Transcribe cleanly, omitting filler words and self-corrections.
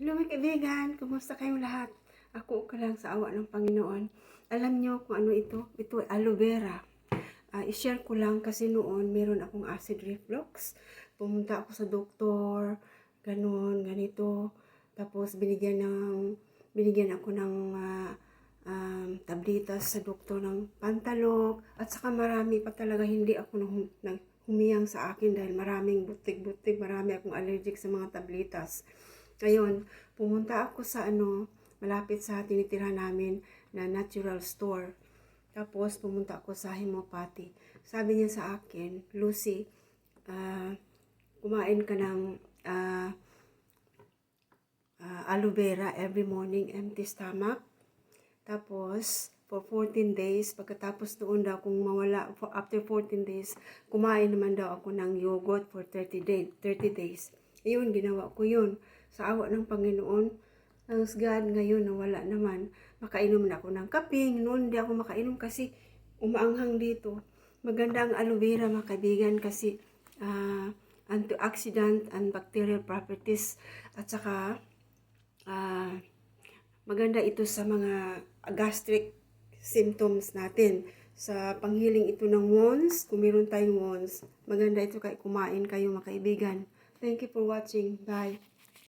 Hello mga kaibigan, kumusta kayong lahat? Ako ka lang sa awa ng Panginoon. Alam nyo kung ano ito? Ito ay aloe vera. I-share ko lang kasi noon meron akong acid reflux. Pumunta ako sa doktor, ganun, ganito. Tapos binigyan ako ng tablitas sa doktor ng pantalok. At saka marami pa talaga hindi ako humiyang sa akin dahil maraming butig-butig, marami akong allergic sa mga tablitas. Ngayon, pumunta ako sa malapit sa tinitira namin na natural store. Tapos, pumunta ako sa homeopathy. Sabi niya sa akin, Lucy, kumain ka ng aloe vera every morning, empty stomach. Tapos, for 14 days, pagkatapos doon daw, kung mawala, after 14 days, kumain naman daw ako ng yogurt for 30 days. Ayun, ginawa ko yun. Sa awa ng Panginoon, thanks God, ngayon nawala naman. Makainom na ako ng kape. Noon hindi ako makainom kasi umaanghang dito. Maganda ang aloe vera mga kaibigan kasi antioxidant and bacterial properties at saka maganda ito sa mga gastric symptoms natin. Sa panghiling ito ng wounds, kung meron tayong wounds, maganda ito kumain kayo mga kaibigan. Thank you for watching. Bye.